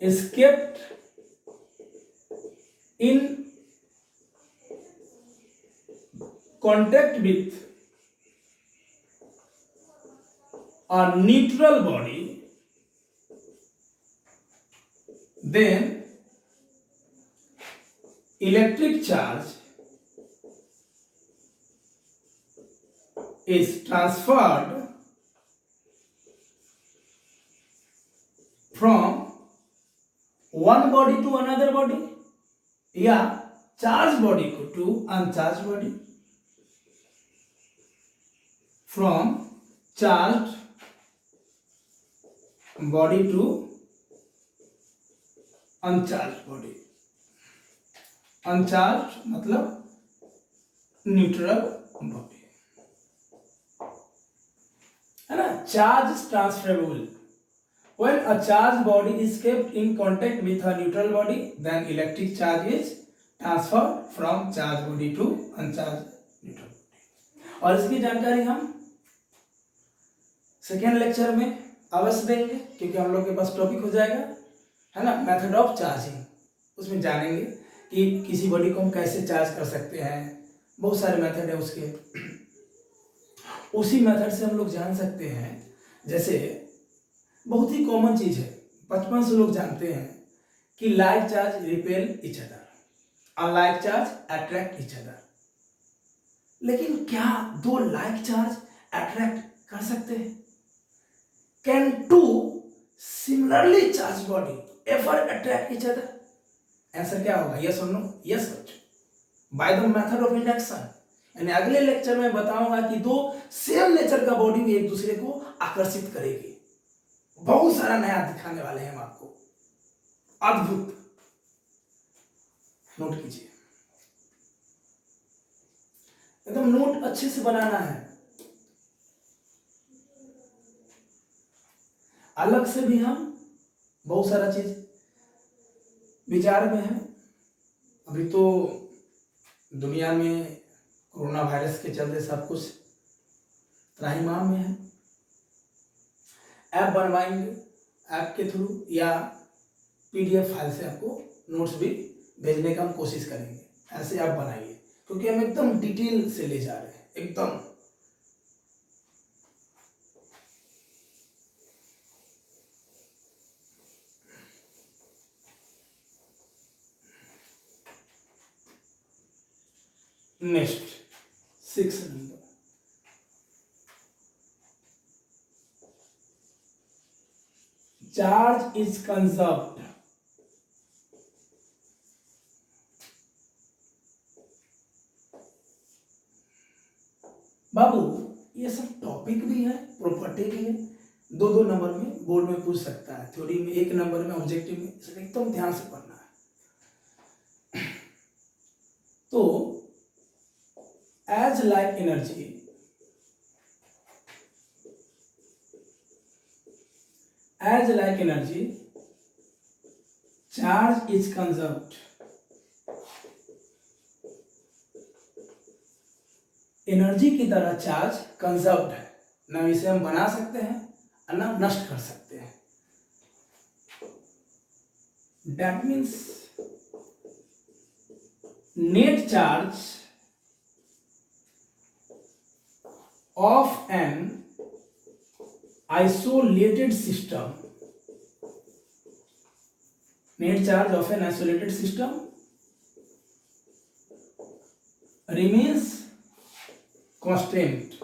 is kept in contact with a neutral body, then electric charge is transferred from one body to another body, या charge body को to uncharge body, from charge body to uncharge body. Uncharge मतलब neutral body है ना. Charge is transferable. When a charged body is kept in contact with a neutral body, then electric charge is transferred from charged body to uncharged neutral body. और इसकी जानकारी हम second lecture में अवश्य देंगे, क्योंकि हम लोग के पास टॉपिक हो जाएगा है ना, मेथड ऑफ चार्जिंग. उसमें जानेंगे कि किसी बॉडी को हम कैसे चार्ज कर सकते हैं. बहुत सारे मेथड है उसके. उसी मेथड से हम लोग जान सकते हैं, जैसे बहुत ही कॉमन चीज है, बचपन से लोग जानते हैं कि like charge repel each other, unlike charge attract each other. लेकिन क्या दो लाइक चार्ज अट्रैक्ट कर सकते हैं? Can two similarly charge body ever attract each other? Answer क्या होगा? यस और नो? यस बच्चों, by the method of induction. यानी अगले लेक्चर में बताऊंगा कि दो सेम नेचर का बॉडी भी एक दूसरे को आकर्षित करेगी. बहुत सारा नया दिखाने वाले हैं हम आपको, अद्भुत. नोट कीजिए, एकदम नोट अच्छे से बनाना है. अलग से भी हम बहुत सारा चीज विचार में है. अभी तो दुनिया में कोरोना वायरस के चलते सब कुछ त्राहिमाम में है. ऐप बनवाएंगे, ऐप के थ्रू या पीडीएफ फाइल से आपको नोट्स भी भेजने का हम कोशिश करेंगे. ऐसे आप बनाइए, क्योंकि हम एकदम डिटेल से ले जा रहे हैं, एकदम. Next 6 number. Charge is conserved. बाबू ये सब टॉपिक भी है, प्रॉपर्टी भी है. 2-2 नंबर में बोर्ड में पूछ सकता है, थ्योरी में 1 नंबर में, ऑब्जेक्टिव में. इसे एकदम ध्यान से पढ़ना है. तो as like energy, as like energy, charge is conserved. Energy की तरह चार्ज कंजर्व्ड है. ना इसे हम बना सकते हैं ना नष्ट कर सकते हैं. That means net charge of an isolated system, net charge of an isolated system remains constant.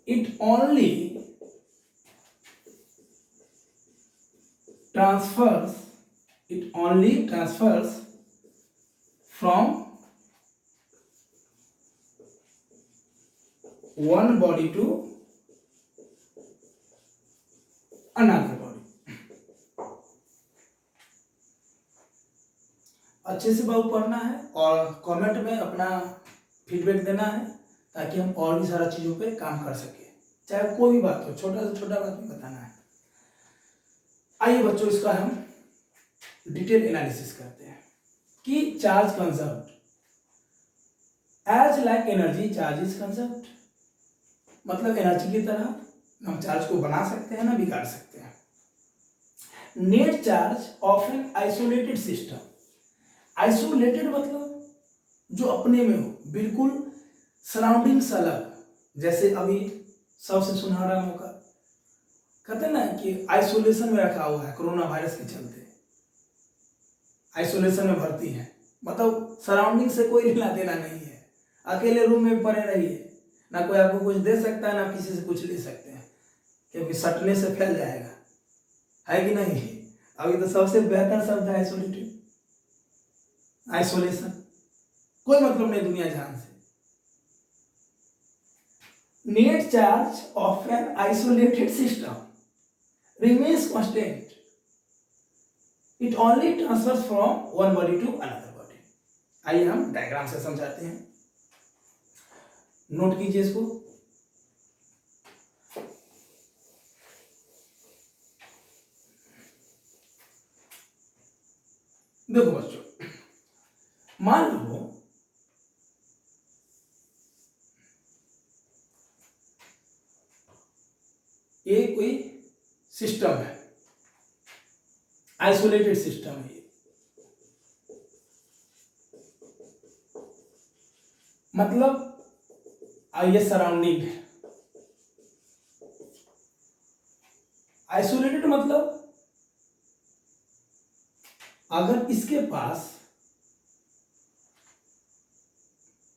It only transfers from one body to another body. अच्छे से बहुत पढ़ना है और कमेंट में अपना फीडबैक देना है, ताकि हम और भी सारा चीज़ों पे काम कर सके. चाहे कोई भी बात हो, छोटा से छोटा बात भी बताना है. आइए बच्चों, इसका हम डिटेल एनालिसिस करते हैं कि charge conserved. As like energy charge is conserved, मतलब एनर्जी की तरह हम चार्ज को बना सकते हैं ना बिगाड़ सकते हैं. Net charge of an isolated system. Isolated मतलब जो अपने में हो, बिल्कुल सराउंडिंग्स अलग, जैसे अभी सबसे सुनहरा मौका कहते हैं ना कि आइसोलेशन में रखा हुआ है कोरोना वायरस के चलते, आइसोलेशन में भर्ती है, मतलब सराउंडिंग से कोई लेना देना नहीं है, अकेले रूम में पड़े रहिए, ना कोई आपको कुछ दे सकता है ना किसी से कुछ ले सकते हैं, क्योंकि सटने से फैल जाएगा, है कि नहीं। अभी तो सबसे बेहतर शब्द है आइसोलेटेड, आइसोलेशन, कोई मतलब नहीं दुनिया जहान से। Net charge of an isolated system remains constant. It only transfers from one body to another body. आइए हम डायग्राम से समझाते हैं, नोट कीजिए इसको। देखो बच्चों, मान लो ये कोई सिस्टम है, आइसोलेटेड सिस्टम है, मतलब ये सराउंडिंग है। आइसोलेटेड मतलब अगर इसके पास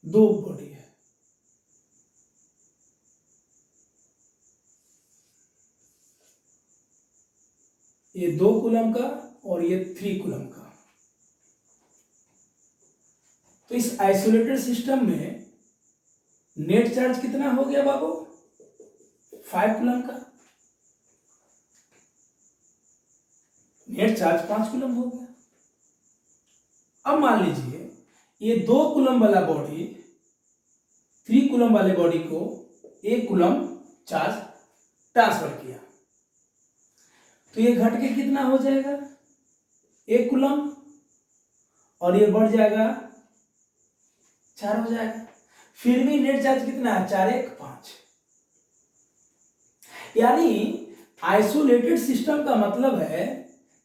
दो बॉडी है, ये 2 कूलम का और ये 3 कूलम का, तो इस आइसोलेटेड सिस्टम में नेट चार्ज कितना हो गया बाबू? 5 कूलम का। नेट चार्ज 5 कूलम हो गया। अब मान लीजिए ये 2 कूलम वाला बॉडी 3 कूलम वाले बॉडी को 1 कूलम चार्ज ट्रांसफर किया, तो ये घट के कितना हो जाएगा? 1 कूलम, और ये बढ़ जाएगा 4 हो जाएगा। फिर भी नेट चार्ज कितना है? 4 1 5। यानी आइसोलेटेड सिस्टम का मतलब है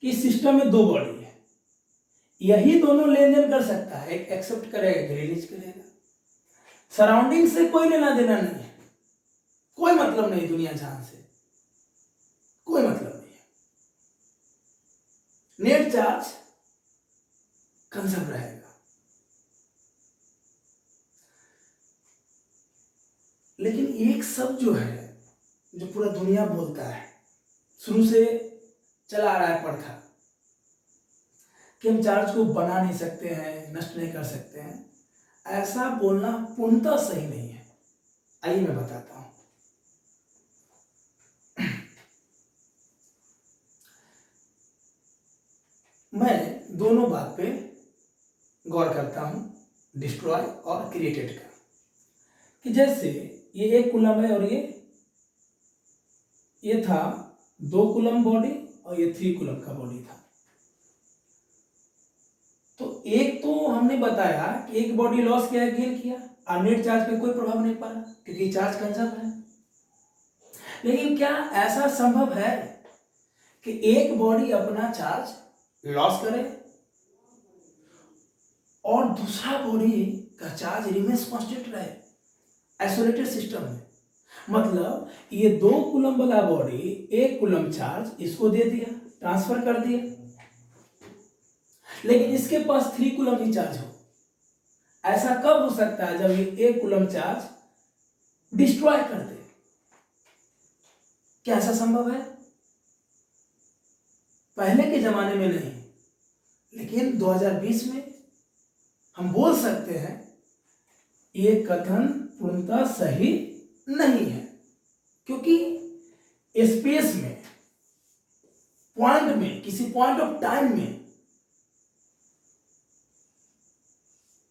कि सिस्टम में 2 बॉडी है, यही दोनों लेन देन कर सकता है, एक एक्सेप्ट करेगा एक रिलीज करेगा, सराउंडिंग से कोई लेना देना नहीं है, कोई मतलब नहीं दुनिया जहां से, कोई मतलब नहीं है। नेट चार्ज कंजर्व रहेगा। लेकिन एक शब्द जो है, जो पूरा दुनिया बोलता है, शुरू से चला आ रहा है प्रथा, कि हम चार्ज को बना नहीं सकते हैं, नष्ट नहीं कर सकते हैं, ऐसा बोलना पूर्णतः सही नहीं है। आइए मैं बताता हूं। मैं दोनों बात पे गौर करता हूं, डिस्ट्रॉय और क्रिएटेड का, कि जैसे ये 1 कूलम है और ये था 2 कूलम बॉडी और ये 3 कूलम का बॉडी था। तो एक तो हमने बताया कि एक बॉडी लॉस किया, गेन किया, और नेट चार्ज पे कोई प्रभाव नहीं पड़ा क्योंकि चार्ज कंजर्व है। लेकिन क्या ऐसा संभव है कि एक बॉडी अपना चार्ज लॉस करे और दूसरा बॉडी का चार्ज रिमेन्स कांस्टेंट रहे आइसोलेटेड सिस्टम में? मतलब ये 2 कूलम वाला बॉडी 1 कूलम चार्ज इसको दे दिया, ट्रांसफर कर दिया, लेकिन इसके पास 3 कूलम ही चार्ज हो। ऐसा कब हो सकता है? जब ये 1 कूलम चार्ज डिस्ट्रॉय कर दे। क्या ऐसा संभव है? पहले के जमाने में नहीं, लेकिन 2020 में हम बोल सकते हैं ये कथन पूर्णतः सही नहीं है, क्योंकि स्पेस में, पॉइंट में, किसी पॉइंट ऑफ टाइम में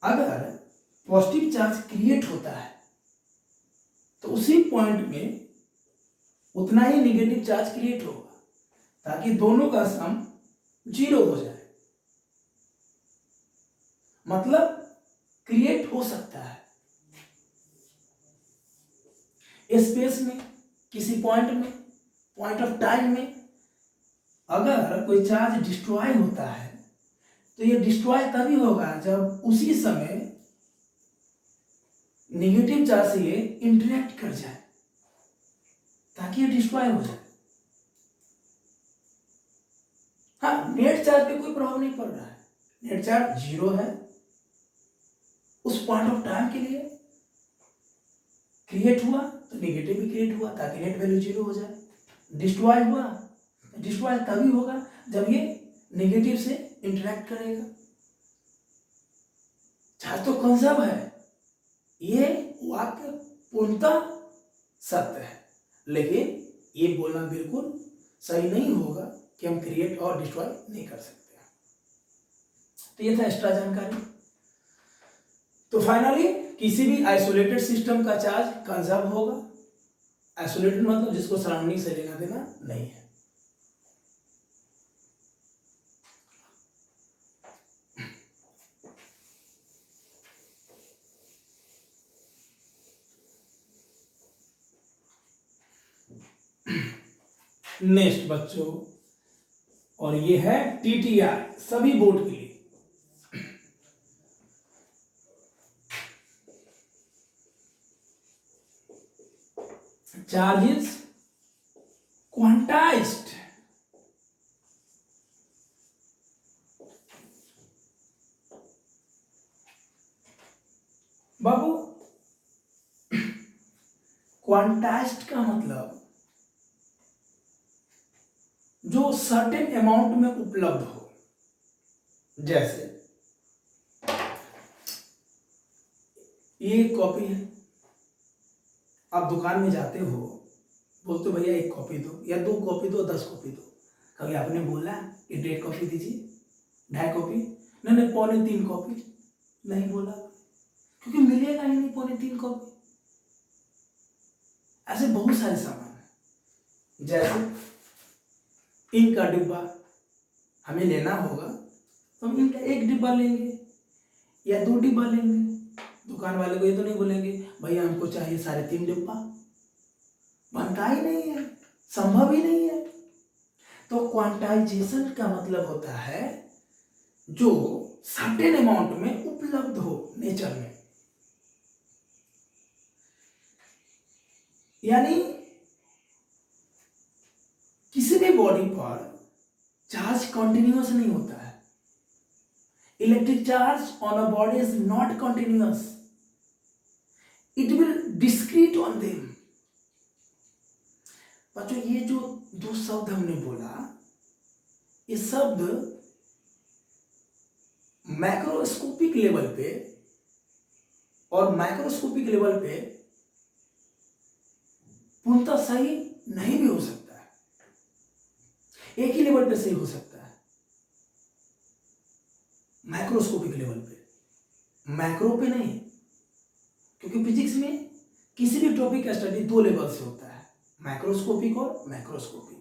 अगर पॉजिटिव चार्ज क्रिएट होता है तो उसी पॉइंट में उतना ही निगेटिव चार्ज क्रिएट होगा, ताकि दोनों का सम 0 हो जाए। मतलब क्रिएट हो सकता है स्पेस में, किसी पॉइंट में, पॉइंट ऑफ टाइम में अगर कोई चार्ज डिस्ट्रॉय होता है तो ये डिस्ट्रॉय तभी होगा जब उसी समय नेगेटिव चार्ज से ये इंटरेक्ट कर जाए ताकि ये डिस्ट्रॉय हो जाए। हाँ, नेट चार्ज पे कोई प्रभाव नहीं पड़ रहा है, नेट चार्ज 0 है उस पॉइंट ऑफ टाइम के लिए। क्रिएट हुआ तो नेगेटिव भी क्रिएट हुआ ताकि नेट वैल्यू 0 हो जाए। डिस्ट्रॉय हुआ, डिस्ट्रॉय तभी होगा जब ये नेगेटिव से इंटरेक्ट करेगा। चार्ज तो कंजर्व है, ये वाक्य पूर्णतः सत्य है, लेकिन ये बोलना बिल्कुल सही नहीं होगा कि हम क्रिएट और डिस्ट्रॉय नहीं कर सकते। तो ये था एक्स्ट्रा जानकारी। तो फाइनली किसी भी आइसोलेटेड सिस्टम का चार्ज कंजर्व होगा। आइसोलेटेड मतलब जिसको सराउंडिंग से लेना देना नहीं है। नेक्स्ट बच्चों, और ये है टीटीआई सभी बोर्ड के लिए। चार्जेस क्वांटाइज्ड बाबू, क्वांटाइज्ड का मतलब जो सर्टेन अमाउंट में उपलब्ध हो। जैसे ये कॉपी है, आप दुकान में जाते हो, बोलते हो भैया 1 कॉपी दो या 2 कॉपी दो, 10 कॉपी दो। कभी आपने बोला कि 1.5 कॉपी दीजिए, 2.5 कॉपी, नहीं 2.25 कॉपी, नहीं बोला, क्योंकि मिलेगा ही नहीं 2.25 कॉपी। ऐसे बहुत सारे सामान है। जैसे इंक का डिब्बा हमें लेना होगा तो हम इंक का 1 डिब्बा लेंगे या 2 डिब्बा लेंगे। दुकान वाले को ये तो नहीं बोलेंगे भैया हमको चाहिए 3.5 डिब्बा, बनता ही नहीं है, संभव ही नहीं है। तो क्वांटाइजेशन का मतलब होता है जो सर्टेन अमाउंट में उपलब्ध हो नेचर में। यानी किसी भी बॉडी पर चार्ज कंटिन्यूअस नहीं होता है। Electric charge on a body is not continuous, it will discrete on them. बच्चों ये जो 2 शब्द हमने बोला, ये शब्द मैक्रोस्कोपिक लेवल पे और माइक्रोस्कोपिक लेवल पे पूर्णतः सही नहीं भी हो सकता है, एक ही लेवल पे सही हो सकता है, माइक्रोस्कोपिक लेवल पे, मैक्रो पे नहीं। क्योंकि फिजिक्स में किसी भी टॉपिक का स्टडी 2 लेवल से होता है, माइक्रोस्कोपिक और मैक्रोस्कोपिक।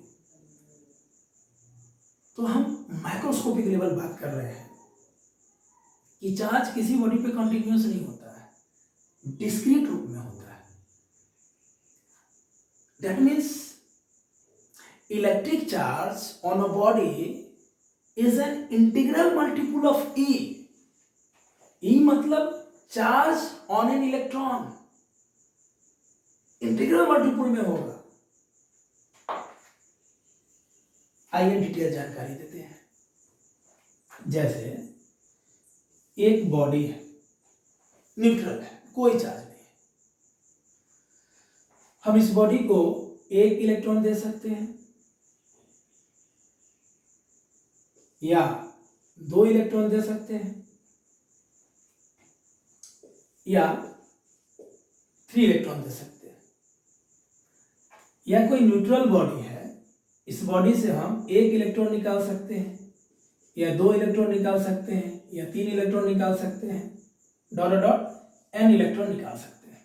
तो हम माइक्रोस्कोपिक लेवल बात कर रहे हैं कि चार्ज किसी बॉडी पे कंटिन्यूअस नहीं होता है, डिस्क्रीट रूप में होता है। That means electric charge on a body is an integral multiple of e. E मतलब charge on an electron, integral multiple में होगा। आइए डिटेल जानकारी देते हैं। जैसे एक बॉडी है, न्यूट्रल है, कोई चार्ज नहीं है, हम इस बॉडी को 1 इलेक्ट्रॉन दे सकते हैं या 2 इलेक्ट्रॉन दे सकते हैं या 3 इलेक्ट्रॉन दे सकते हैं। या कोई न्यूट्रल बॉडी है, इस बॉडी से हम 1 इलेक्ट्रॉन निकाल सकते हैं या 2 इलेक्ट्रॉन निकाल सकते हैं या 3 इलेक्ट्रॉन निकाल सकते हैं, डॉट डॉट n इलेक्ट्रॉन निकाल सकते हैं।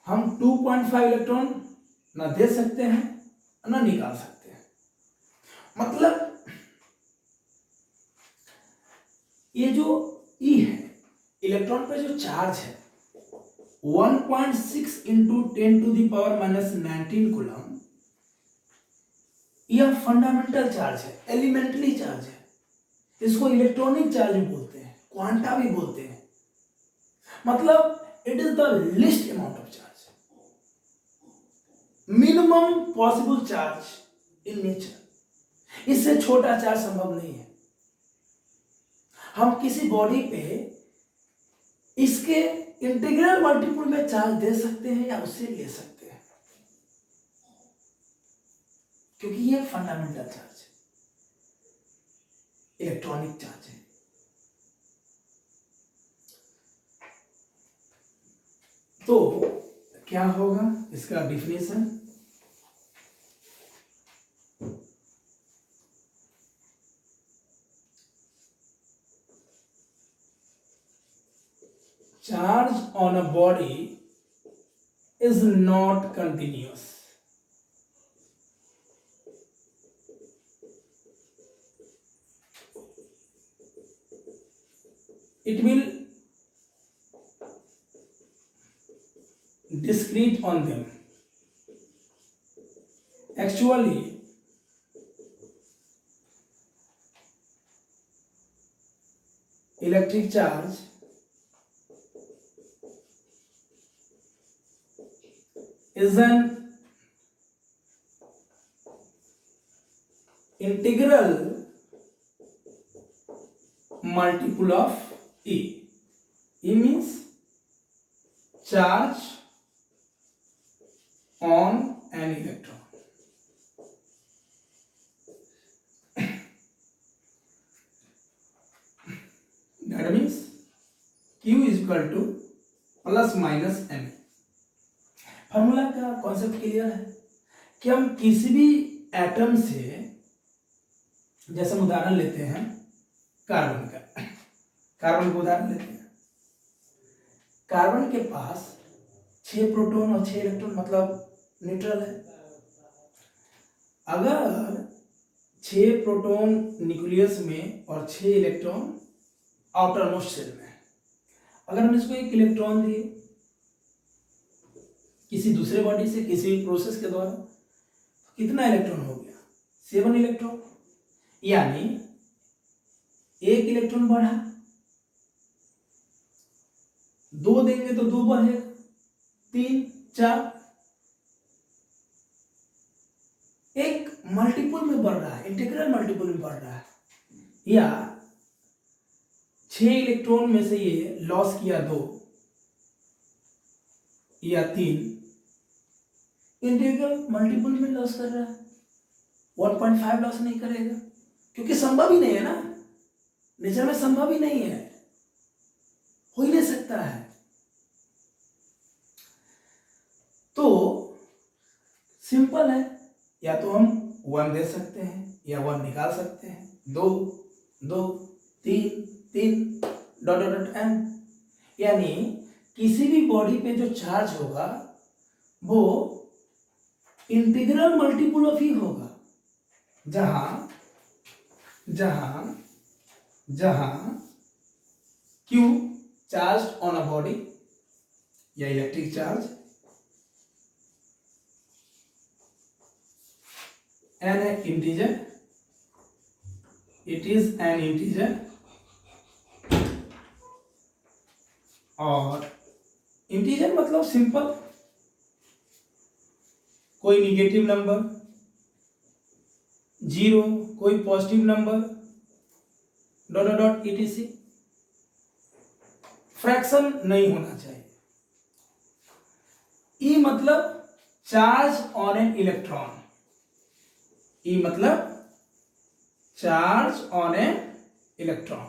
हम 2.5 इलेक्ट्रॉन ना दे सकते हैं ना निकाल सकते हैं। मतलब ये जो E है, इलेक्ट्रॉन पे जो चार्ज है 1.6 × 10⁻⁻19 कूलम, यह फंडामेंटल चार्ज है, एलिमेंटरी चार्ज है, इसको इलेक्ट्रॉनिक चार्ज भी बोलते हैं, क्वांटा भी बोलते हैं, मतलब it is the least amount of charge, minimum possible charge in nature. इससे छोटा चार्ज संभव नहीं है। हम किसी बॉडी पे इसके इंटीग्रल मल्टीपल में चार्ज दे सकते हैं या उससे ले सकते हैं, क्योंकि ये फंडामेंटल चार्ज है, इलेक्ट्रॉनिक चार्ज है। तो क्या होगा इसका definition? Charge on a body is not continuous. It will discrete on them. Actually, electric charge is an integral multiple of E. E means charge on an electron. That means Q is equal to plus minus M. Formula का concept clear है कि हम किसी भी atom से, जैसे हम उदाहरण लेते हैं कार्बन का, कार्बन का उदाहरण लेते हैं। कार्बन के पास 6 प्रोटॉन और 6 इलेक्ट्रॉन, मतलब न्यूट्रल है। अगर 6 प्रोटॉन न्यूक्लियस में और 6 इलेक्ट्रॉन आउटर मोस्ट शेल में, अगर हम इसको एक इलेक्ट्रॉन दिए किसी दूसरे बॉडी से, किसी प्रोसेस के द्वारा, तो कितना इलेक्ट्रॉन हो गया? 7 इलेक्ट्रॉन। यानी एक इलेक्ट्रॉन बढ़ा, 2 देंगे तो 2 बढ़ेगा, 3, 4, एक मल्टीपल में बढ़ रहा है, इंटीग्रल मल्टीपल में बढ़ रहा है। या 6 इलेक्ट्रॉन में से ये लॉस किया 2 या 3, इंटीग्रल मल्टीपल में लॉस कर रहा है, 1.5 लॉस नहीं करेगा, क्योंकि संभव ही नहीं है ना, नेचर में संभव ही नहीं है, हो ही नहीं सकता है। तो सिंपल है, या तो हम 1 दे सकते हैं या 1 निकाल सकते हैं, 2, 2, 3, 3, डॉट डॉट डॉट एन। यानी किसी भी बॉडी पे जो चार्ज होगा वो इंटीग्रल मल्टीपल ऑफ ही होगा, जहां जहां जहां Q charge on a body या इलेक्ट्रिक चार्ज, N है integer, it is an integer, और इंटीजर मतलब सिंपल, कोई निगेटिव नंबर, 0, कोई positive number, dot dot dot etc। Fraction नहीं होना चाहिए। ई मतलब charge on an electron, e मतलब charge on an electron,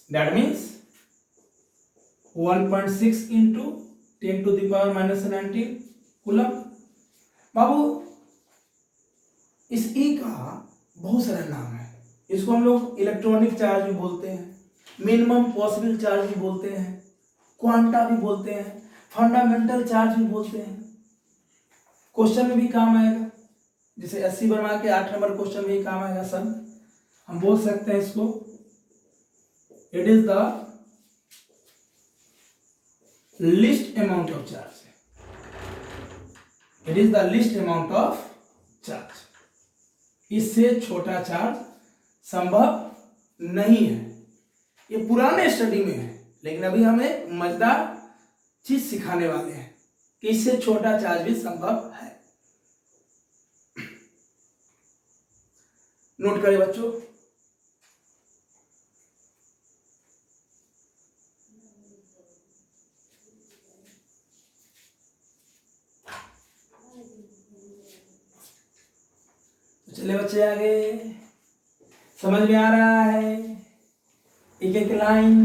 that means 1.6 into 10 to the power minus 19 coulomb. बाबू इस ई का बहुत सारे नाम है, इसको हम लोग इलेक्ट्रॉनिक चार्ज भी बोलते हैं, मिनिमम पॉसिबल चार्ज भी बोलते हैं, क्वांटा भी बोलते हैं, फंडामेंटल चार्ज भी बोलते हैं। क्वेश्चन में भी काम आएगा, जैसे 80 बना के 8 नंबर क्वेश्चन में ही काम आएगा सर। हम बोल सकते हैं इसको, it is the least amount of charge. It is the least amount of charge. इससे छोटा चार्ज संभव नहीं है। ये पुराने स्टडी में है, लेकिन अभी हमें मजेदार चीज सिखाने वाले हैं कि इससे छोटा चार्ज भी संभव है। नोट करें बच्चों। तो चलिए बच्चे आगे, समझ में आ रहा है एक एक लाइन।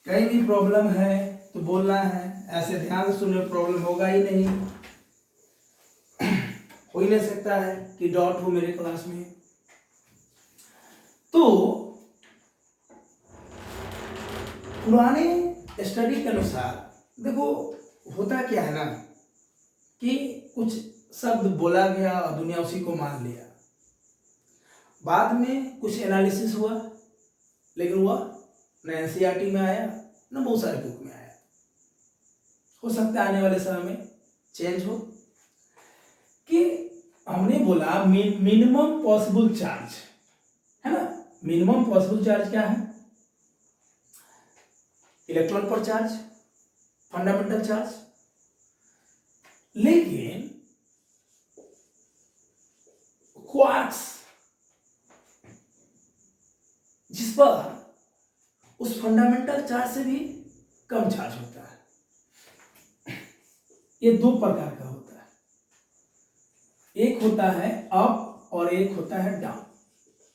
कहीं भी प्रॉब्लम है तो बोलना है, ऐसे ध्यान से सुनने प्रॉब्लम होगा ही नहीं, हो ही नहीं सकता है कि डॉट हो मेरे क्लास में। तो पुराने स्टडी के अनुसार देखो होता क्या है ना कि कुछ शब्द बोला गया और दुनिया उसी को मान लिया। बाद में कुछ एनालिसिस हुआ, लेकिन हुआ न एनसीईआरटी में आया न बहुत सारे बुक में आया। हो सकता है आने वाले समय में चेंज हो। कि हमने बोला मिनिमम पॉसिबल चार्ज है ना। मिनिमम पॉसिबल चार्ज क्या है? इलेक्ट्रॉन पर चार्ज, फंडामेंटल चार्ज। लेकिन क्वार्क्स जिस पर उस फंडामेंटल चार्ज से भी कम चार्ज होता है। ये दो प्रकार का होता है, एक होता है अप और एक होता है डाउन।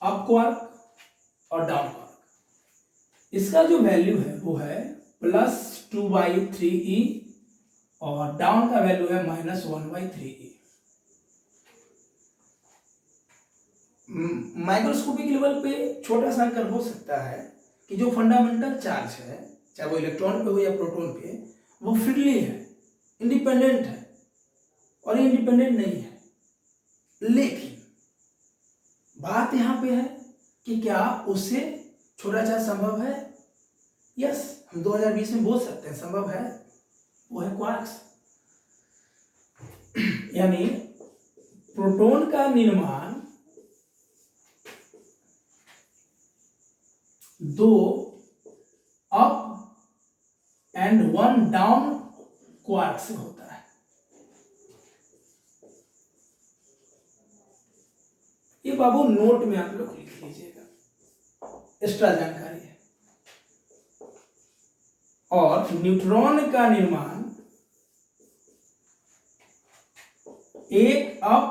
अप क्वार्क और डाउन क्वार्क। इसका जो वैल्यू है वो है +2/3e और डाउन का वैल्यू है -1/3e। माइक्रोस्कोपिक लेवल पे छोटा सा अंतर हो सकता है कि जो फंडामेंटल चार्ज है, चाहे वो इलेक्ट्रॉन पे हो या प्रोटॉन पे, वो फ्रीली है, इंडिपेंडेंट है, और ये इंडिपेंडेंट नहीं है। लेकिन बात यहां पे है कि क्या उससे छोटा चार्ज संभव है? यस, हम 2020 में बोल सकते हैं संभव है, वो है क्वार्क्स। यानी प्रोटॉन का निर्माण 2 अप एंड 1 डाउन क्वार्क से होता है। ये बाबू नोट में आप लोग लिख लीजिएगा, एक्स्ट्रा जानकारी है। और न्यूट्रॉन का निर्माण 1 अप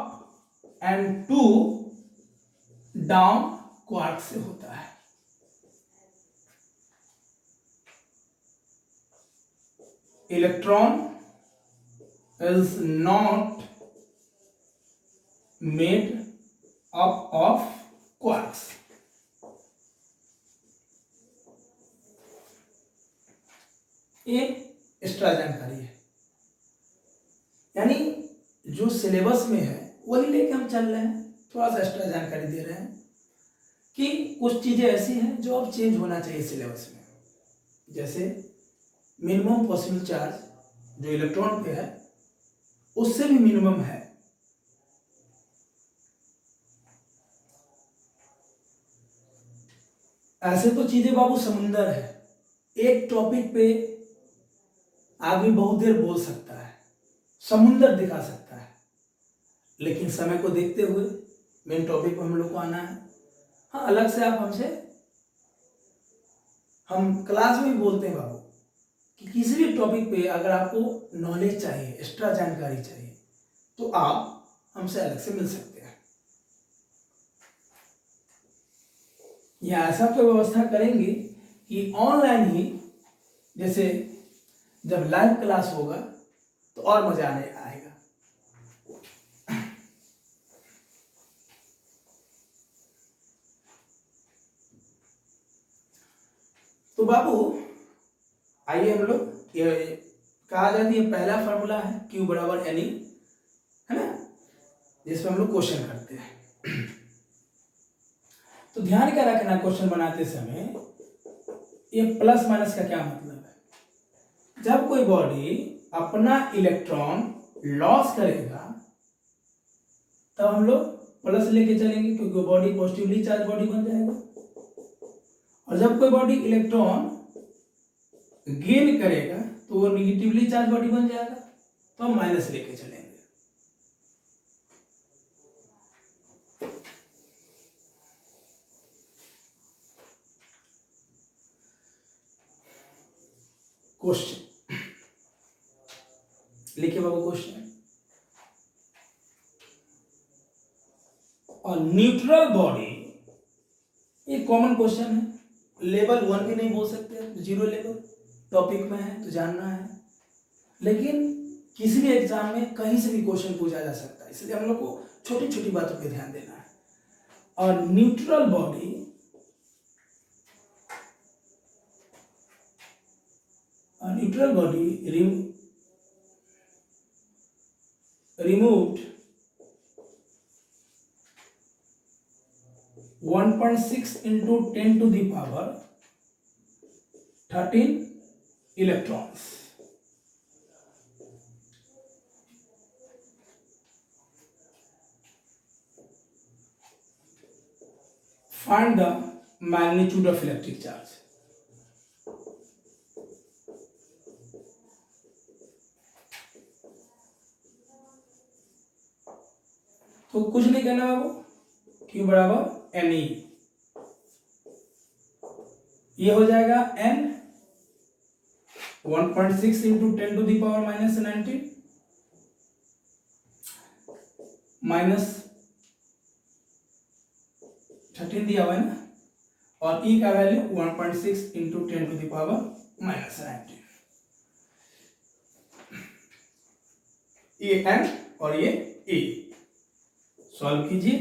एंड 2 डाउन क्वार्क से होता है। Electron is not made up of quarks. ये एक्स्ट्रा जानकारी है, यानी जो सिलेबस में है वही लेके हम चल रहे हैं। थोड़ा सा एक्स्ट्रा जानकारी दे रहे हैं कि कुछ चीजें ऐसी हैं जो अब चेंज होना चाहिए सिलेबस में। जैसे मिनिमम पॉसिबल चार्ज जो इलेक्ट्रॉन पे है उससे भी मिनिमम है। ऐसे तो चीजें बाबू समुंदर है, एक टॉपिक पे आदमी बहुत देर बोल सकता है, समुंदर दिखा सकता है, लेकिन समय को देखते हुए मेन टॉपिक पर हम लोग को आना है। हाँ, अलग से आप हमसे, हम क्लास में भी बोलते हैं बाबू कि किसी भी टॉपिक पे अगर आपको नॉलेज चाहिए, एक्स्ट्रा जानकारी चाहिए, तो आप हमसे अलग से मिल सकते हैं, या ऐसा तो व्यवस्था करेंगे कि ऑनलाइन ही, जैसे जब लाइव क्लास होगा तो और मजा आने आएगा। तो बाबू आइए हम लोग, ये कहा जाती है पहला फॉर्मूला है Q बराबर NE, है ना, जिसमें हम लोग क्वेश्चन करते हैं। तो ध्यान क्या रखना क्वेश्चन बनाते समय, ये प्लस माइनस का क्या मतलब है। जब कोई बॉडी अपना इलेक्ट्रॉन लॉस करेगा तब हम लोग प्लस लेके चलेंगे, क्योंकि बॉडी पॉजिटिवली चार्ज बॉडी बन जाएगा। और जब कोई बॉडी इलेक्ट्रॉन गेन करेगा तो वो निगेटिवली चार्ज बॉडी बन जाएगा, तो हम माइनस लेके चलेंगे। क्वेश्चन लिखिए बाबू क्वेश्चन। और न्यूट्रल बॉडी, ये कॉमन क्वेश्चन है, लेवल 1 भी नहीं बोल सकते, 0 लेवल टॉपिक में है तो जानना है, लेकिन किसी भी एग्जाम में कहीं से भी क्वेश्चन पूछा जा सकता है, इसलिए हम लोग को छोटी छोटी बातों पे ध्यान देना है। और neutral body removed 1.6 into 10 to the power 13 electrons. Find the magnitude of electric charge. तो कुछ नहीं करना बाबू, Q बराबर NE, ये हो जाएगा N 1.6 into 10 to the power minus 19 minus 13 दिया हुआ है ना, और E का value 1.6 into 10 to the power minus 19, ये N और ये E। सॉल्व कीजिए,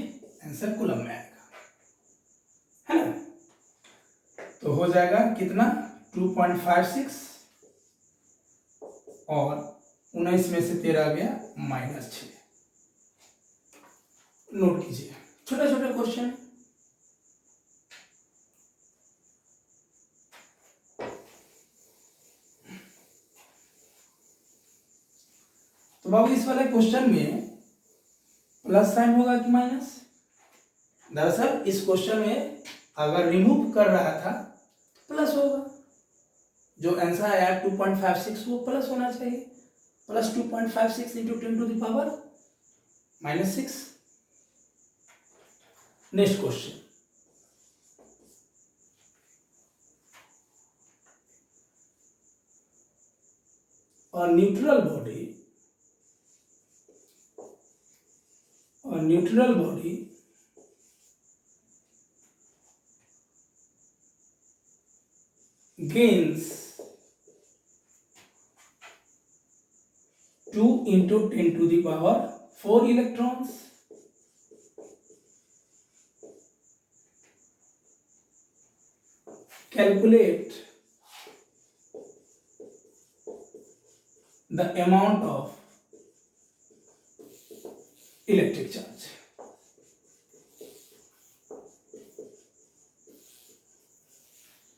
आंसर कूलम में आएगा, है ना। तो हो जाएगा कितना 2.56 और 19 में से 13 गया -6। नोट कीजिए, छोटा छोटा क्वेश्चन। तो बाबू इस वाले क्वेश्चन में प्लस साइन होगा कि माइनस? दरअसल इस क्वेश्चन में अगर रिमूव कर रहा था तो प्लस होगा, जो आंसर आया 2.56 वो प्लस होना चाहिए, plus 2.56 into 10 to the power -6। Next question, और neutral body gains 2 into 10 to the power 4 electrons. Calculate the amount of electric charge.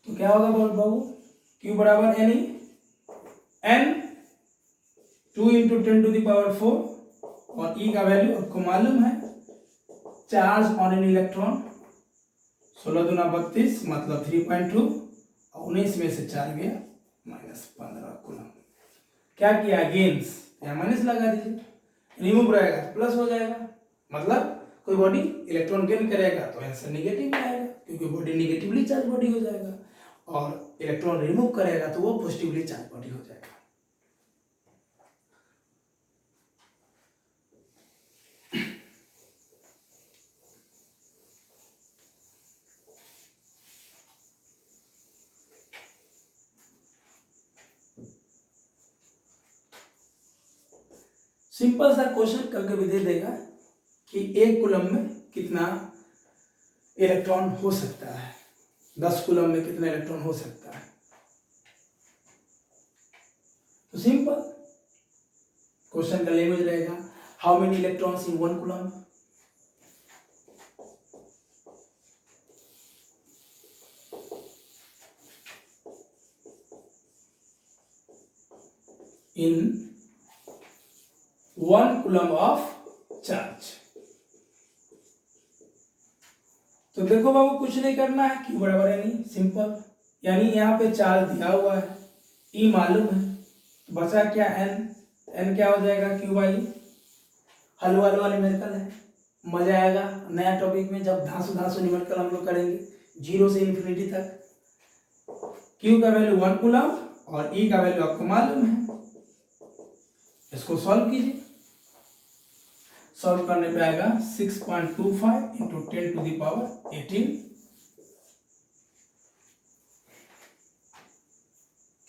तो क्या होगा बाबू, Q बराबर NE, N 2 into 10 to the power 4 और E का वैल्यू आपको मालूम है, चार्ज ऑन एन इलेक्ट्रॉन 16 दूना 32 मतलब 3.2 और 19 में से 4 गया -15 कूलम। क्या किया, गेन्स, यहाँ माइनस लगा दीजिए, रिमूव रहेगा तो प्लस हो जाएगा, मतलब कोई बॉडी इलेक्ट्रॉन गेन करेगा तो आंसर निगेटिव में आएगा, क्योंकि बॉडी निगेटिवली चार्ज बॉडी हो जाएगा, और इलेक्ट्रॉन रिमूव करेगा तो वो पॉजिटिवली चार्ज बॉडी हो जाएगा। सिंपल सा क्वेश्चन करके भी दे देगा कि एक कूलम में कितना इलेक्ट्रॉन हो सकता है, 10 कूलम में कितना इलेक्ट्रॉन हो सकता है। तो सिंपल क्वेश्चन का लैंग्वेज रहेगा, how many electrons in 1 coulomb. In 1 coulomb of charge. तो देखो बाबू कुछ नहीं करना है, Q बराबर है नहीं, सिंपल, यानी यहाँ पे चार्ज दिया हुआ है, E मालूम है, तो बचा क्या N क्या हो जाएगा Q by. Halwa halwa numerical है, मजा आएगा नया टॉपिक में जब धांसू धांसू न्यूमेरिकल हम लोग करेंगे 0 से इन्फिनिटी तक। Q का वैल्यू 1 कूलम और E का वैल्यू आपको मालूम है। इसको सॉल्व कीजिए, सॉल्व करने पे आएगा 6.25 into 10 to the power 18।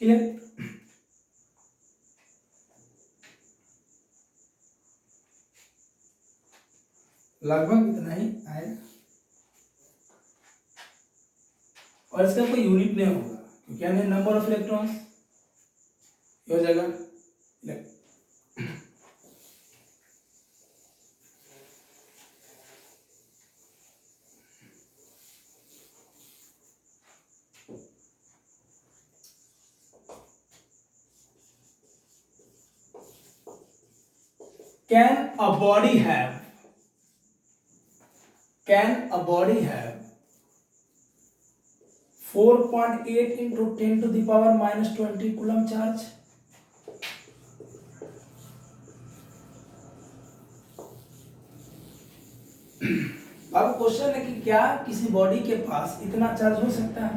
Clear? लगभग इतना ही आएगा और इसका कोई यूनिट नहीं होगा क्योंकि हमें नंबर ऑफ इलेक्ट्रॉन्स हो जाएगा। Can a body have 4.8 into 10 to the power minus 20 coulomb charge? अब क्वेश्चन है कि क्या किसी बॉडी के पास इतना चार्ज हो सकता है?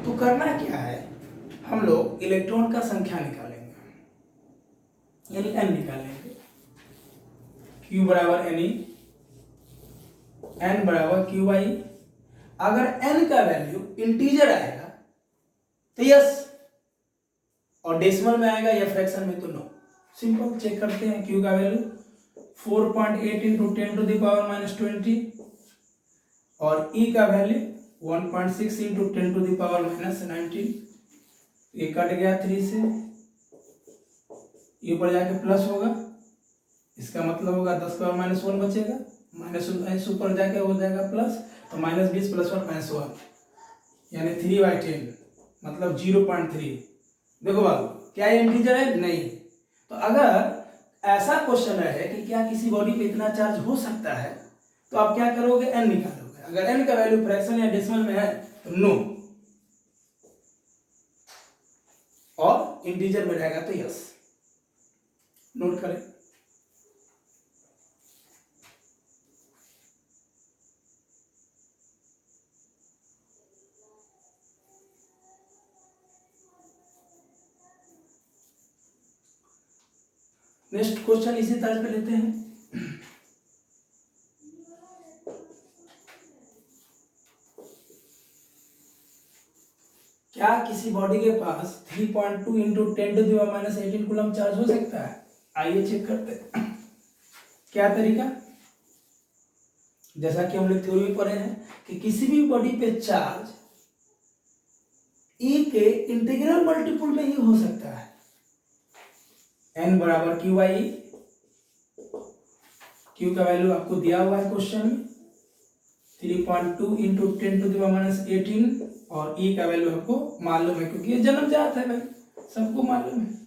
तो करना क्या है, हम लोग इलेक्ट्रॉन का संख्या निकालेंगे, यानी n निकालेंगे। Q बराबर N, N बराबर Q बाई। अगर n का वैल्यू इंटीजर आएगा तो यस, और डेसिमल में आएगा या फ्रैक्शन में तो नो। सिंपल, चेक करते हैं। Q का value 4.8 into 10 to the power minus 20 और E का value 1.6 into 10 to the power minus 19। ये कट गया 3 से, ये ऊपर जाके प्लस होगा, इसका मतलब होगा 10 का माइनस 1 बचेगा, माइनस ऊपर जाके हो जाएगा प्लस, तो माइनस 20 प्लस 1 माइनस 1 यानी 3/10 मतलब 0.3। देखो बाबू क्या ये इंटीजर है? नहीं। तो अगर ऐसा क्वेश्चन है कि क्या किसी बॉडी पे इतना चार्ज हो सकता है तो आप क्या करोगे, n निकालोगे। अगर n का वैल्यू फ्रैक्शन या डेसिमल में है तो नो, और इंटीजर में रहेगा तो यस। नोट करें। नेक्स्ट क्वेश्चन इसी तर्ज पे लेते हैं। क्या किसी बॉडी के पास 3.2 into 10 to the power minus 18 coulomb charge हो सकता है? आइए चेक करते हैं। क्या तरीका, जैसा कि हम लोग थ्योरी में पढ़े हैं कि किसी भी बॉडी पे चार्ज E के इंटीग्रल मल्टीपल में ही हो सकता है। N बराबर Q बाई। Q का वैल्यू आपको दिया हुआ है क्वेश्चन में 3.2 into 10 to the power minus 18 और E का वैल्यू आपको मालूम है क्योंकि ये जन्मजात है भाई, सबको मालूम है।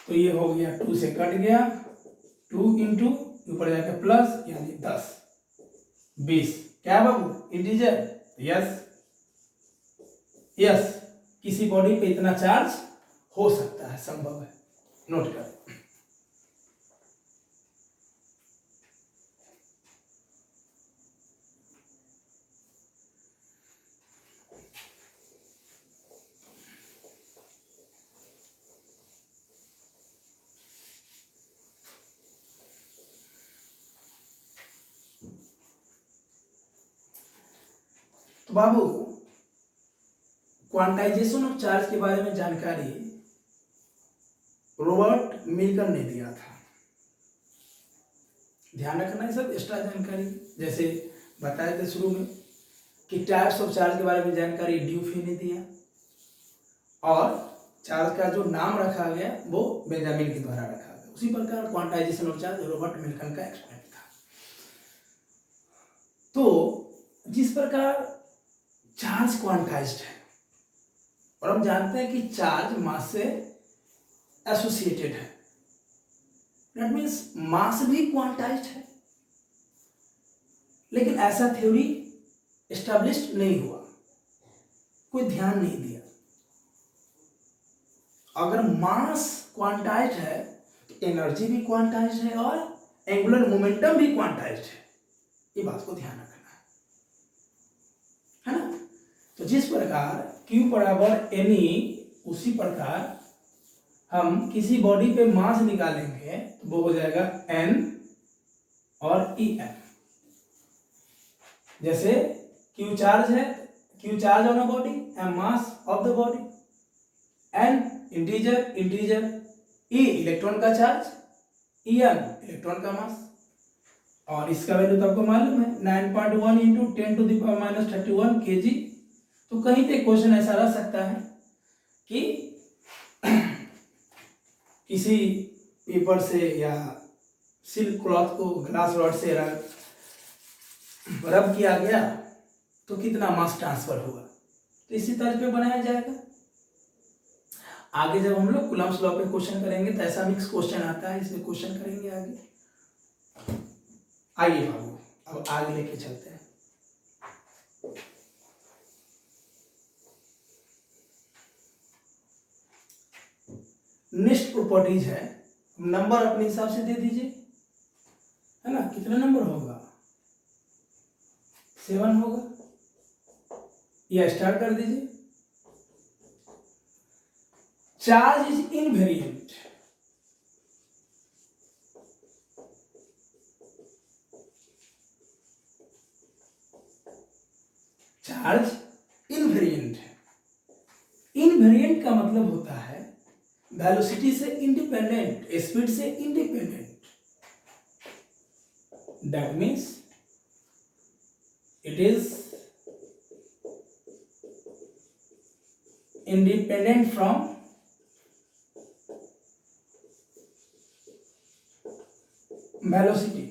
तो ये हो गया 2 से कट गया, 2 इंटू ऊपर जाकर प्लस यानी 10 20। क्या बाबू इंटीजर? यस यस, किसी बॉडी पे इतना चार्ज हो सकता है, संभव है। नोट कर। तो बाबू क्वांटाइजेशन ऑफ चार्ज के बारे में जानकारी रॉबर्ट मिल्टन ने दिया था। ध्यान रखना है सब एक्स्ट्रा जानकारी, जैसे बताए थे शुरू में कि टाइप्स ऑफ चार्ज के बारे में जानकारी ड्यूफी ने दिया और चार्ज का जो नाम रखा गया वो बेंजामिन के द्वारा रखा गया। उसी प्रकार quantization of charge Robert Milton का एक्सपेरिमेंट था। तो जिस प्रकार चार्ज क्वांटाइज्ड है और हम जानते हैं कि चार्ज मास से एसोसिएटेड है, दैट मीन्स मास भी क्वांटाइज्ड है। लेकिन ऐसा थ्योरी एस्टैब्लिश्ड नहीं हुआ, कोई ध्यान नहीं दिया। अगर मास क्वांटाइज्ड है तो एनर्जी भी क्वांटाइज्ड है और एंगुलर मोमेंटम भी क्वांटाइज्ड है, ये बात को ध्यान रखना है ना। तो जिस प्रकार Q बराबर NE, उसी प्रकार हम किसी बॉडी पे मास निकालेंगे तो वो हो जाएगा N और EM। जैसे Q चार्ज है, Q charge on a body, M mass of the body, N integer, E electron का चार्ज, EM इलेक्ट्रॉन का मास। और इसका वैल्यू तो आपको मालूम है 9.1 इंटू 10⁻31 kg। तो कहीं पे क्वेश्चन ऐसा रह सकता है कि किसी पेपर से या सिल्क क्लॉथ को ग्लास रॉड से रब किया गया तो कितना मास ट्रांसफर हुआ, तो इसी तर्ज पे बनाया जाएगा। आगे जब हम लोग कूलम्ब्स लॉ पे क्वेश्चन करेंगे तो ऐसा मिक्स क्वेश्चन आता है, इसमें क्वेश्चन करेंगे आगे। आइए बाबू अब आगे लेके चलते हैं। नेक्स्ट प्रॉपर्टीज है, नंबर अपने हिसाब से दे दीजिए, है ना। कितना नंबर होगा, 7 होगा, या स्टार्ट कर दीजिए। Charge is invariant, charge invariant है। इनवेरिएंट का मतलब होता है वेलोसिटी से इंडिपेंडेंट, स्पीड से independent. That means it is independent from velocity.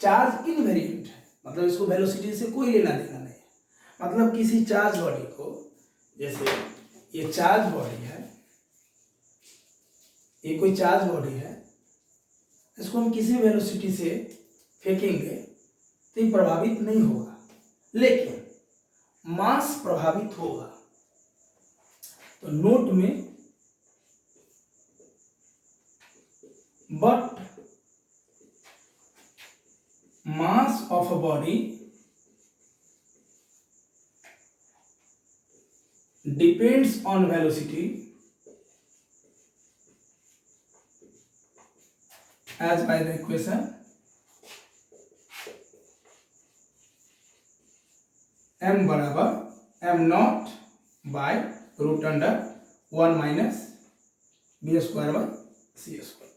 Charge invariant है, मतलब इसको वेलोसिटी से कोई लेना देना नहीं है। मतलब किसी चार्ज बॉडी को, जैसे ये चार्ज बॉडी है, ये कोई चार्ज बॉडी है, इसको हम किसी वेलोसिटी से फेंकेंगे तो ये प्रभावित नहीं होगा, लेकिन मास प्रभावित होगा। तो नोट में but mass of a body depends on velocity as by the equation m बराबर m naught by root under 1 minus b square by c square.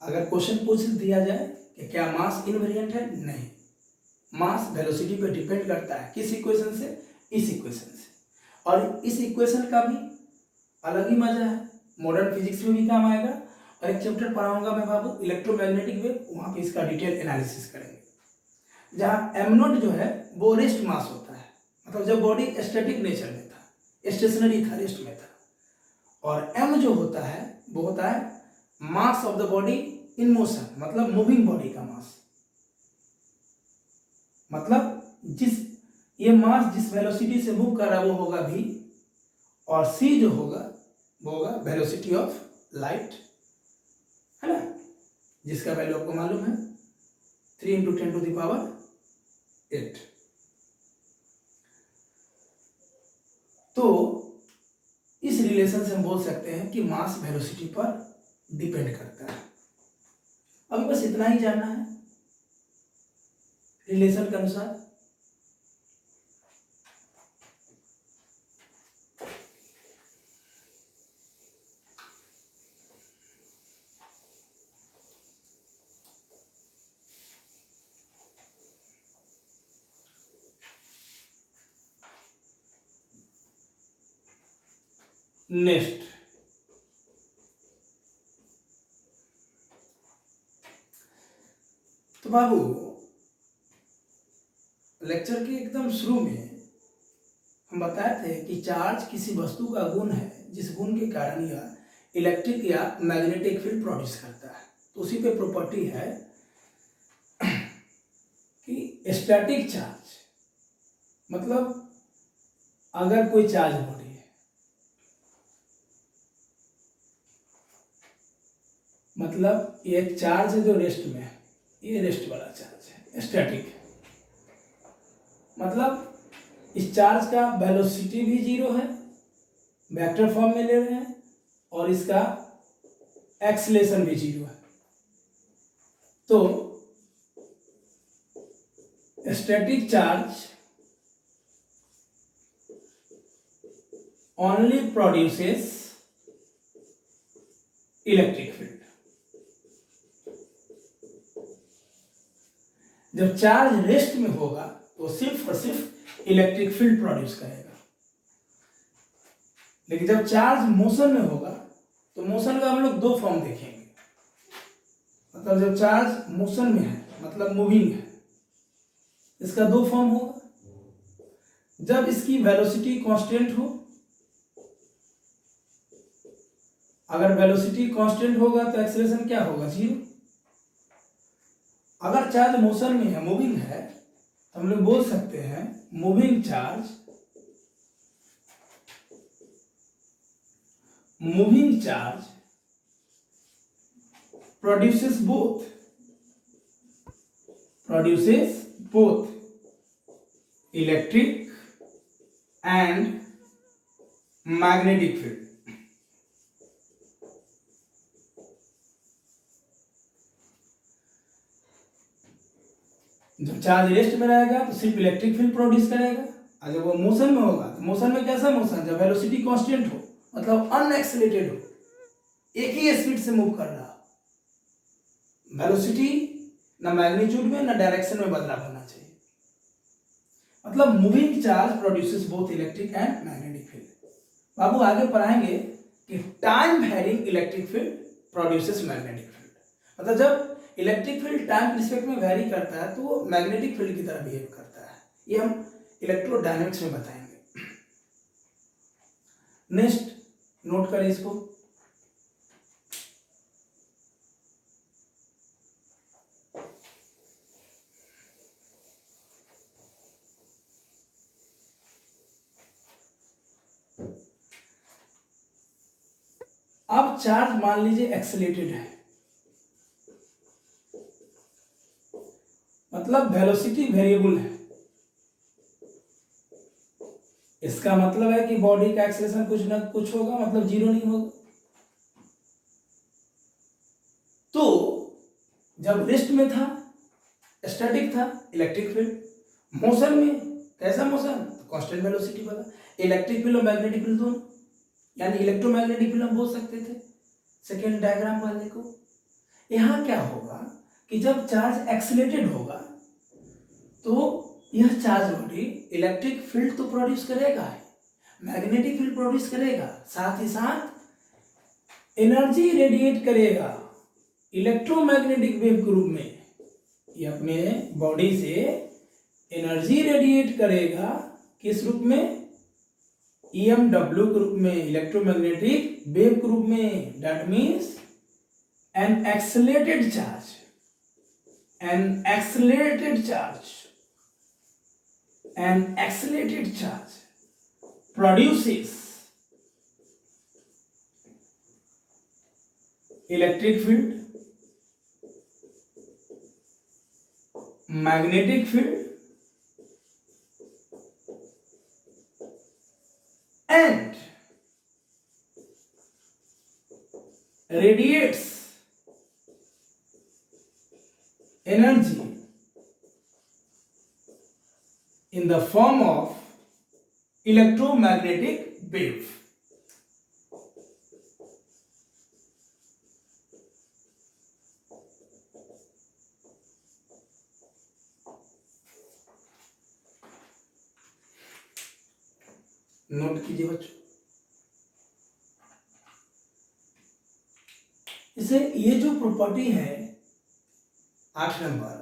अगर क्वेश्चन पूछ दिया जाए कि क्या मास इनवेरिएंट है, नहीं, मास वेलोसिटी पे डिपेंड करता है। किस इक्वेशन से, इस इक्वेशन से। और इस इक्वेशन का भी अलग ही मजा है, मॉडर्न फिजिक्स में भी काम आएगा। और एक चैप्टर पढ़ाऊंगा मैं बाबू इलेक्ट्रोमैग्नेटिक वेव, वहां पे इसका डिटेल एनालिसिस करेंगे। जहाँ एम नॉट जो है वो रेस्ट मास होता है, मतलब जब बॉडी स्टैटिक नेचर में था, स्टेशनरी था, रेस्ट में था। और एम जो होता है वो होता है mass of the body in motion, मतलब मूविंग बॉडी का मास। मतलब ये मास जिस वेलोसिटी से मूव कर रहा है वो होगा v, और c जो होगा वो होगा वेलोसिटी ऑफ लाइट, है ना, जिसका वैल्यू आपको मालूम है 3 × 10⁸। तो इस रिलेशन से हम बोल सकते हैं कि मास वेलोसिटी पर डिपेंड करता है। अभी बस इतना ही जानना है रिलेशन के अनुसार। नेक्स्ट तो बाबू लेक्चर के एकदम शुरू में हम बताए थे कि चार्ज किसी वस्तु का गुण है जिस गुण के कारण यह इलेक्ट्रिक या मैग्नेटिक फील्ड प्रोड्यूस करता है। तो उसी पे प्रॉपर्टी है कि स्टैटिक चार्ज, मतलब अगर कोई चार्ज बॉडी है, मतलब ये एक चार्ज है जो रेस्ट में है, ये रेस्ट वाला चार्ज है, स्टैटिक है, मतलब इस चार्ज का वेलोसिटी भी जीरो है, वेक्टर फॉर्म में ले रहे हैं, और इसका एक्सीलरेशन भी जीरो है। तो static charge only produces electric field. जब चार्ज रेस्ट में होगा तो सिर्फ और सिर्फ इलेक्ट्रिक फील्ड प्रोड्यूस करेगा, लेकिन जब चार्ज मोशन में होगा तो मोशन का हम लोग दो फॉर्म देखेंगे। मतलब जब चार्ज मोशन में है, मतलब मूविंग है, इसका दो फॉर्म होगा। जब इसकी वेलोसिटी कांस्टेंट हो, अगर वेलोसिटी कांस्टेंट होगा तो एक्सेलरेशन क्या होगा? जीरो। अगर चार्ज मोशन में है, मूविंग है, तो हम लोग बोल सकते हैं moving charge produces both electric and magnetic field। जब चार्ज रेस्ट में रहेगा तो सिर्फ इलेक्ट्रिक फील्ड प्रोड्यूस करेगा, और जब वो मोशन में होगा तो मोशन में कैसा मोशन? जब वेलोसिटी कांस्टेंट हो, मतलब अनएक्सेलरेटेड हो, एक ही स्पीड से मूव कर रहा हो, वेलोसिटी ना मैग्नीट्यूड में ना डायरेक्शन में बदलाव होना चाहिए, मतलब moving charge produces both electric and magnetic field. बाबू आगे पढ़ाएंगे कि time varying electric field produces magnetic field, मतलब जब इलेक्ट्रिक फील्ड टाइम के रिस्पेक्ट में वैरी करता है तो वो मैग्नेटिक फील्ड की तरह बिहेव करता है। ये हम इलेक्ट्रोडायनेमिक्स में बताएंगे। नेक्स्ट नोट करें इसको। अब चार्ज मान लीजिए एक्सेलेरेटेड है, मतलब वेलोसिटी वेरिएबल है। इसका मतलब है कि बॉडी का एक्सेलरेशन कुछ ना कुछ होगा, मतलब जीरो नहीं होगा। तो जब रेस्ट में था स्टैटिक था इलेक्ट्रिक फील्ड, मोशन में कैसा मोशन? कांस्टेंट वेलोसिटी वाला। इलेक्ट्रिक फील्ड और मैग्नेटिक फील्ड दोनों, यानी इलेक्ट्रोमैग्नेटिक फील्ड हम बोल सकते थे सेकेंड डायग्राम वाले को। यहां क्या होगा कि जब चार्ज एक्सीलरेटेड होगा तो यह चार्ज बॉडी इलेक्ट्रिक फील्ड तो प्रोड्यूस करेगा, मैग्नेटिक फील्ड प्रोड्यूस करेगा, साथ ही साथ एनर्जी रेडिएट करेगा इलेक्ट्रोमैग्नेटिक वेव के रूप में। ये अपने बॉडी से एनर्जी रेडिएट करेगा किस रूप में? EMW के रूप में, इलेक्ट्रोमैग्नेटिक वेव के रूप में। That means an accelerated charge produces electric field, magnetic field, and radiates energy in the form of electromagnetic wave। Note कीजिए बच्चों। इसे ये जो प्रॉपर्टी है 8 नंबर,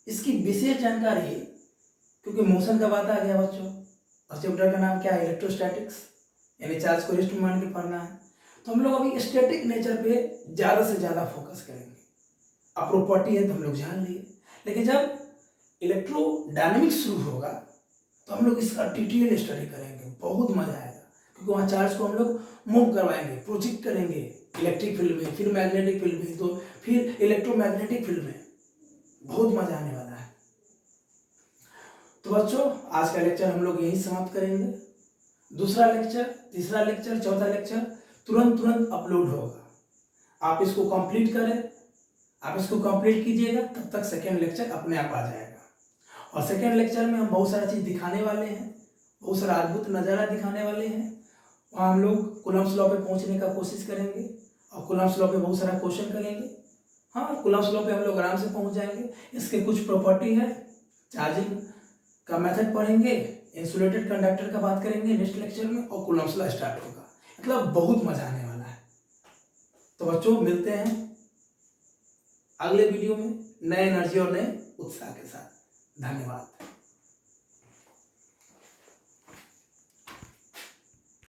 इसकी विशेष जानकारी, क्योंकि मोशन का बात आ गया बच्चों, और चैप्टर का नाम क्या है, इलेक्ट्रोस्टैटिक्स, यानी चार्ज को रेस्ट में मान के पढ़ना है। तो हम लोग अभी स्टैटिक नेचर पे ज़्यादा से ज़्यादा फोकस करेंगे। अब प्रॉपर्टी है तो हम लोग जान लिए, लेकिन जब इलेक्ट्रोडायनेमिक्स शुरू होगा तो हम लोग इसका डिटेल स्टडी करेंगे, बहुत मजा आएगा, क्योंकि वहाँ चार्ज को हम लोग मूव करवाएंगे, प्रोजेक्ट करेंगे इलेक्ट्रिक फील्ड में, फिर मैग्नेटिक फील्ड में, तो फिर इलेक्ट्रोमैग्नेटिक फील्ड में, बहुत मजा आने वाला है। तो बच्चों आज का लेक्चर हम लोग यही समाप्त करेंगे। दूसरा लेक्चर, तीसरा लेक्चर, चौथा लेक्चर तुरंत अपलोड होगा। आप इसको कंप्लीट करें, आप इसको कंप्लीट कीजिएगा, तब तक सेकेंड लेक्चर अपने आप आ जाएगा। और सेकेंड लेक्चर में हम बहुत सारा चीज़ दिखाने वाले हैं, बहुत सारा अद्भुत नज़ारा दिखाने वाले हैं। वहाँ हम लोग कूलम्ब्स लॉ पे पहुँचने का कोशिश करेंगे और कूलम्ब्स लॉ पे बहुत सारा क्वेश्चन करेंगे। हाँ, कूलम्ब्स लॉ पे हम लोग आराम से पहुँच जाएंगे। इसके कुछ प्रॉपर्टी है, चार्जिंग का मेथड पढ़ेंगे, इंसुलेटेड कंडक्टर का बात करेंगे नेक्स्ट लेक्चर में, और कूलम्ब्स लॉ स्टार्ट होगा। मतलब बहुत मजा आने वाला है। तो बच्चों मिलते हैं अगले वीडियो में नए एनर्जी और नए उत्साह के साथ। धन्यवाद।